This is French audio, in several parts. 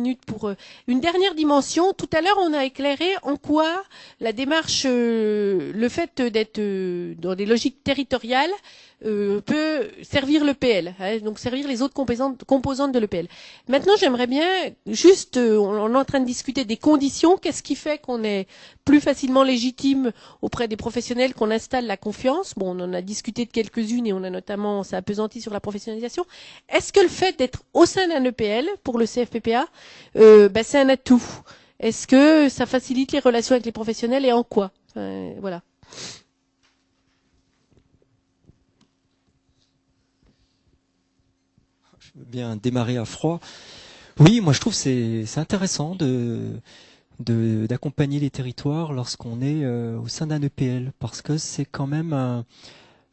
minutes pour une dernière dimension. Tout à l'heure, on a éclairé en quoi la démarche, le fait d'être dans des logiques territoriales peut servir l'EPL, hein, donc servir les autres composantes de l'EPL. Maintenant, j'aimerais bien, juste, on est en train de discuter des conditions. Qu'est-ce qui fait qu'on est plus facilement légitime auprès des professionnels, qu'on installe la confiance? Bon, on en a discuté de quelques-unes et on a notamment, ça appesantit sur la professionnalisation. Est-ce que le fait d'être au sein d'un EPL pour le CFPPA, c'est un atout? Est-ce que ça facilite les relations avec les professionnels et en quoi? Voilà. Je veux bien démarrer à froid. Oui, moi je trouve c'est intéressant d'accompagner les territoires lorsqu'on est au sein d'un EPL, parce que c'est quand même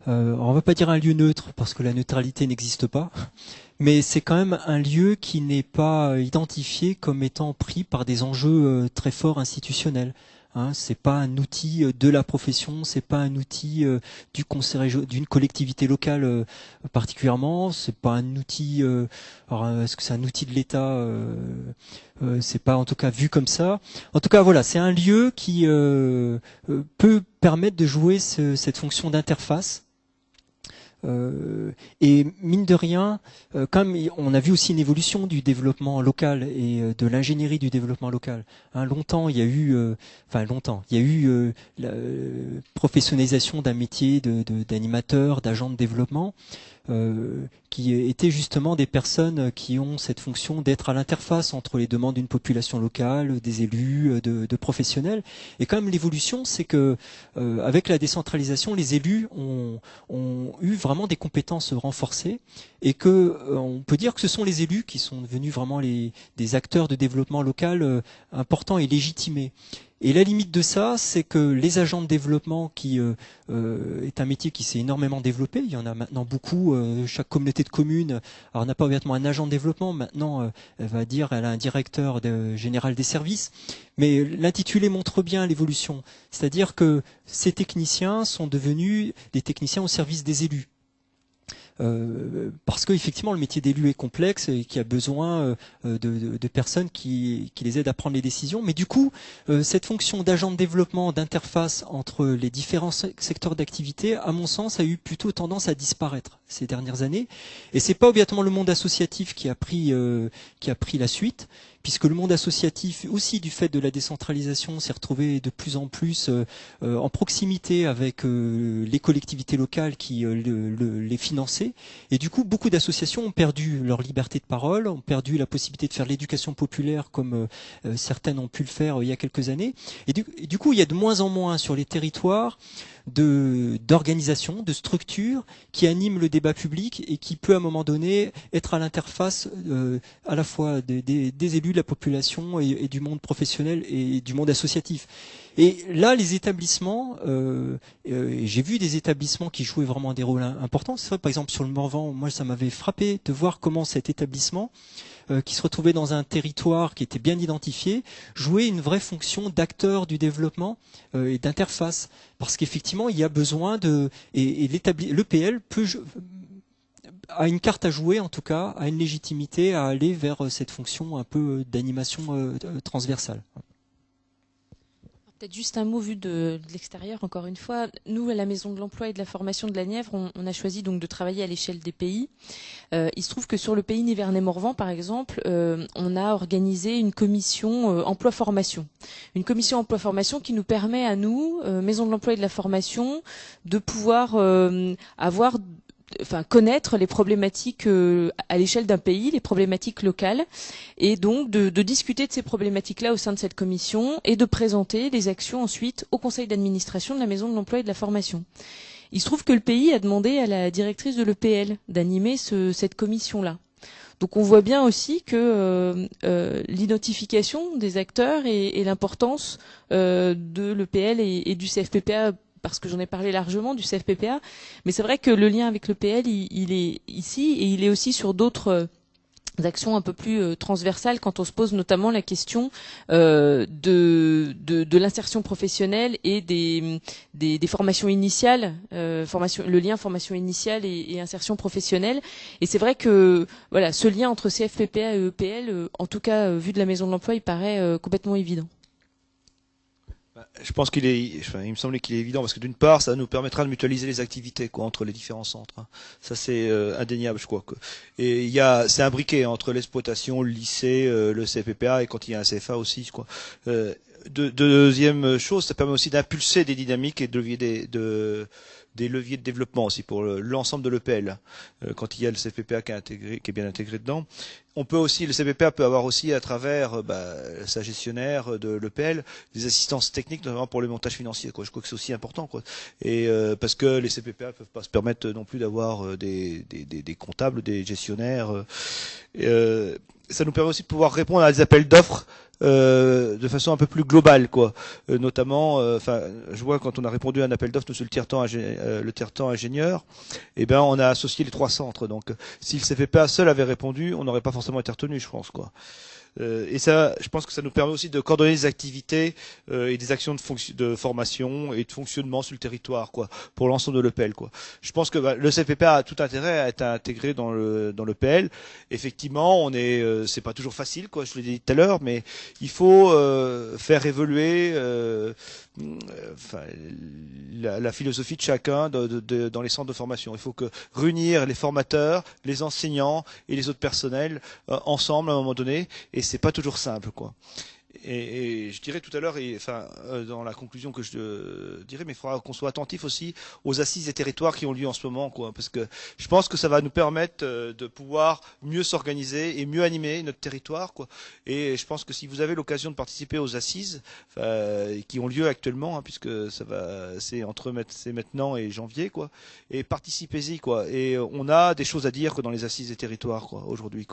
on va pas dire un lieu neutre, parce que la neutralité n'existe pas, mais c'est quand même un lieu qui n'est pas identifié comme étant pris par des enjeux très forts institutionnels. Hein, c'est pas un outil de la profession, c'est pas un outil du conseil d'une collectivité locale particulièrement, c'est pas un outil. Alors est-ce que c'est un outil de l'État? C'est pas en tout cas vu comme ça. En tout cas, voilà, c'est un lieu qui peut permettre de jouer cette fonction d'interface. Et mine de rien, comme on a vu aussi une évolution du développement local et de l'ingénierie du développement local. Hein, longtemps, il y a eu, la professionnalisation d'un métier d'animateur, d'agent de développement, qui étaient justement des personnes qui ont cette fonction d'être à l'interface entre les demandes d'une population locale, des élus, de professionnels. Et quand même l'évolution, c'est que avec la décentralisation, les élus ont eu vraiment des compétences renforcées, et que on peut dire que ce sont les élus qui sont devenus vraiment des acteurs de développement local importants et légitimés. Et la limite de ça, c'est que les agents de développement, qui est un métier qui s'est énormément développé, il y en a maintenant beaucoup, chaque communauté de communes, alors n'a pas obligatoirement un agent de développement, maintenant elle va dire elle a un directeur général des services, mais l'intitulé montre bien l'évolution, c'est-à-dire que ces techniciens sont devenus des techniciens au service des élus. Parce que effectivement le métier d'élu est complexe et qu'il y a besoin de personnes qui les aident à prendre les décisions. Mais du coup, cette fonction d'agent de développement, d'interface entre les différents secteurs d'activité, à mon sens, a eu plutôt tendance à disparaître ces dernières années. Et c'est pas obligatoirement le monde associatif qui a pris la suite, puisque le monde associatif, aussi du fait de la décentralisation, s'est retrouvé de plus en plus en proximité avec les collectivités locales qui les finançaient. Et du coup, beaucoup d'associations ont perdu leur liberté de parole, ont perdu la possibilité de faire l'éducation populaire comme certaines ont pu le faire il y a quelques années. Et du coup, il y a de moins en moins sur les territoires d'organisations, de structures qui animent le débat public et qui peut à un moment donné être à l'interface à la fois des élus, de la population et du monde professionnel et du monde associatif. Et là, les établissements, j'ai vu des établissements qui jouaient vraiment des rôles importants. C'est vrai, par exemple, sur le Morvan, moi, ça m'avait frappé de voir comment cet établissement, qui se retrouvait dans un territoire qui était bien identifié, jouait une vraie fonction d'acteur du développement et d'interface. Parce qu'effectivement, il y a besoin et l'EPL a une carte à jouer, en tout cas, a une légitimité à aller vers cette fonction un peu d'animation transversale. Peut-être juste un mot vu de l'extérieur, encore une fois. Nous, à la Maison de l'Emploi et de la Formation de la Nièvre, on a choisi donc de travailler à l'échelle des pays. Il se trouve que sur le pays Nivernais-Morvan, par exemple, on a organisé une commission emploi-formation. Une commission emploi-formation qui nous permet à nous, Maison de l'Emploi et de la Formation, de pouvoir connaître les problématiques à l'échelle d'un pays, les problématiques locales, et donc de discuter de ces problématiques-là au sein de cette commission et de présenter les actions ensuite au conseil d'administration de la Maison de l'Emploi et de la Formation. Il se trouve que le pays a demandé à la directrice de l'EPL d'animer cette commission-là. Donc on voit bien aussi que l'identification des acteurs et l'importance de l'EPL et du CFPPA, parce que j'en ai parlé largement du CFPPA, mais c'est vrai que le lien avec l'EPL, il est ici et il est aussi sur d'autres actions un peu plus transversales quand on se pose notamment la question de l'insertion professionnelle et des formations initiales, le lien formation initiale et insertion professionnelle. Et c'est vrai que voilà, ce lien entre CFPPA et EPL, en tout cas vu de la Maison de l'Emploi, il paraît complètement évident. Je pense il me semblait qu'il est évident parce que d'une part, ça nous permettra de mutualiser les activités entre les différents centres. Ça c'est indéniable, je crois. Et c'est imbriqué entre l'exploitation, le lycée, le CFPPA et quand il y a un CFA aussi, je crois. Deuxième chose, ça permet aussi d'impulser des dynamiques et des leviers de développement aussi pour l'ensemble de l'EPL. Quand il y a le CFPPA qui est bien intégré dedans. Le CFPPA peut avoir aussi à travers sa gestionnaire de l'EPL des assistances techniques, notamment pour le montage financier. Je crois que c'est aussi important. Et parce que les CFPPA ne peuvent pas se permettre non plus d'avoir des comptables, des gestionnaires. Ça nous permet aussi de pouvoir répondre à des appels d'offres de façon un peu plus globale, notamment, je vois quand on a répondu à un appel d'offres sur le tiers-temps ingénieur, on a associé les 3 centres. Donc, si le CFPA seul avait répondu, on n'aurait pas forcément été retenu, je pense, et ça, je pense que ça nous permet aussi de coordonner les activités et des actions de formation et de fonctionnement sur le territoire, pour l'ensemble de l'EPL, Je pense que le CFPPA a tout intérêt à être intégré dans l'EPL. Effectivement, c'est pas toujours facile, je l'ai dit tout à l'heure, mais il faut faire évoluer la philosophie de chacun dans les centres de formation. Il faut réunir les formateurs, les enseignants et les autres personnels ensemble à un moment donné, et c'est pas toujours simple, Et je dirais tout à l'heure, dans la conclusion que je dirais, mais il faudra qu'on soit attentif aussi aux assises des territoires qui ont lieu en ce moment, parce que je pense que ça va nous permettre de pouvoir mieux s'organiser et mieux animer notre territoire, Et je pense que si vous avez l'occasion de participer aux assises qui ont lieu actuellement, puisque c'est maintenant et janvier, et participez-y, Et on a des choses à dire dans les assises des territoires, aujourd'hui,